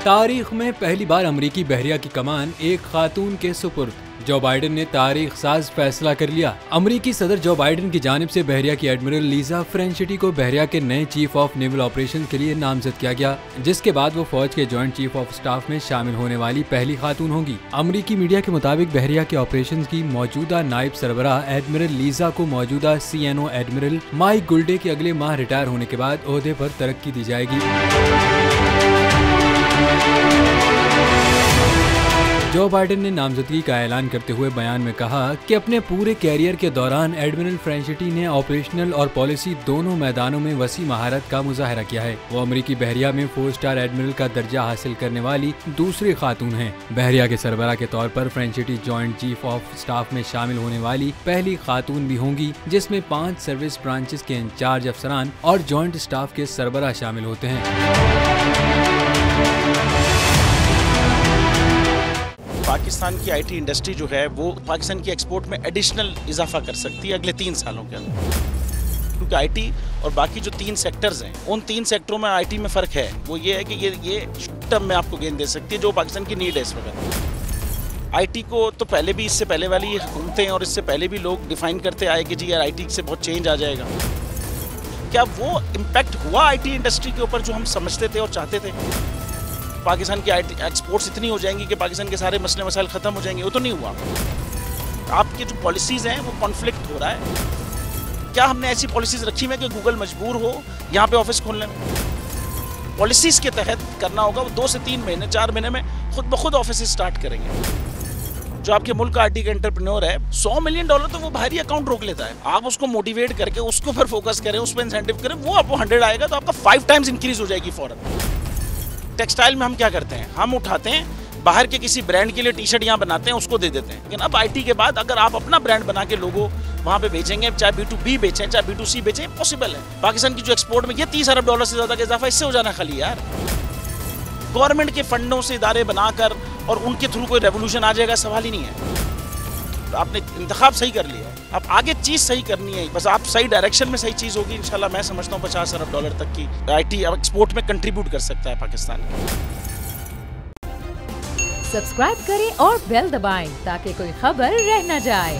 तारीख में पहली बार अमेरिकी बहरिया की कमान एक खातून के सुपुर्द। जो बाइडेन ने तारीख साज फैसला कर लिया। अमेरिकी सदर जो बाइडेन की जानिब से बहरिया की एडमिरल लीजा फ्रेंचिटी को बहरिया के नए चीफ ऑफ नेवल ऑपरेशन के लिए नामजद किया गया, जिसके बाद वो फौज के जॉइंट चीफ ऑफ स्टाफ में शामिल होने वाली पहली खातून होंगी। अमेरिकी मीडिया के मुताबिक बहरिया के ऑपरेशन की मौजूदा नायब सरबराह एडमिरल लीजा को मौजूदा CNO एडमिरल माइक गुल्डे के अगले माह रिटायर होने के बाद ओहदे पर तरक्की दी जाएगी। जो बाइडेन ने नामजदगी का ऐलान करते हुए बयान में कहा कि अपने पूरे कैरियर के दौरान एडमिरल फ्रेंचिटी ने ऑपरेशनल और पॉलिसी दोनों मैदानों में वसी महारत का मुजाहरा किया है। वो अमेरिकी बहरिया में 4 स्टार एडमिरल का दर्जा हासिल करने वाली दूसरी खातून हैं। बहरिया के सरबराह के तौर पर फ्रेंचिटी जॉइंट चीफ ऑफ स्टाफ में शामिल होने वाली पहली खातून भी होंगी, जिसमें 5 सर्विस ब्रांचेस के इंचार्ज अफसरान और जॉइंट स्टाफ के सरबराह शामिल होते हैं। पाकिस्तान की IT इंडस्ट्री जो है वो पाकिस्तान की एक्सपोर्ट में एडिशनल इजाफा कर सकती है अगले 3 सालों के अंदर, क्योंकि IT और बाकी जो 3 सेक्टर्स हैं उन 3 सेक्टरों में IT में फ़र्क है। वो ये है कि ये टर्म में आपको गेन दे सकती है जो पाकिस्तान की नीड है इस वक्त। IT को तो पहले भी, इससे पहले वाली हुकूमतें और इससे पहले भी लोग डिफाइन करते आए कि जी यार IT से बहुत चेंज आ जाएगा। क्या वो इम्पैक्ट हुआ IT इंडस्ट्री के ऊपर जो हम समझते थे और चाहते थे? पाकिस्तान की IT एक्सपोर्ट्स इतनी हो जाएंगी कि पाकिस्तान के सारे मसले मसाइल ख़त्म हो जाएंगे? वो तो नहीं हुआ। आपकी जो पॉलिसीज़ हैं वो कॉन्फ्लिक्ट हो रहा है। क्या हमने ऐसी पॉलिसीज़ रखी हैं कि गूगल मजबूर हो यहाँ पे ऑफिस खोलने में? पॉलिसीज़ के तहत करना होगा। वो 2 से 3 महीने 4 महीने में खुद ब खुद ऑफिस स्टार्ट करेंगे। जो आपके मुल्क का IT का एंटरप्रेन्योर है, $100 मिलियन तो वो बाहरी अकाउंट रोक लेता है। आप उसको मोटिवेट करके उसको पर फोकस करें, उस पर इंसेंटिव करें, वो आपको 100 आएगा तो आपका 5 टाइम्स इंक्रीज हो जाएगी फौरन। टेक्सटाइल में हम क्या करते हैं, हम उठाते हैं बाहर के किसी ब्रांड के लिए टी-शर्ट यहाँ बनाते हैं, उसको दे देते हैं। लेकिन अब IT के बाद अगर आप अपना ब्रांड बना के लोगो वहाँ पे बेचेंगे, चाहे B2B बेचें चाहे B2C बेचें, पॉसिबल है। पाकिस्तान की जो एक्सपोर्ट में ये $30 अरब से ज़्यादा का इजाफा इससे हो जाना खाली यार। गवर्नमेंट के फंडों से इदारे बनाकर और उनके थ्रू कोई रेवोल्यूशन आ जाएगा, सवाल ही नहीं है। आपने इंतखाब सही कर लिया है, अब आगे चीज़ सही करनी है। बस आप सही डायरेक्शन में सही चीज़ होगी इंशाल्लाह। मैं समझता हूँ $50 अरब तक की IT अब एक्सपोर्ट में कंट्रीब्यूट कर सकता है पाकिस्तान। सब्सक्राइब करें और बेल दबाएं ताकि कोई खबर रह न जाए।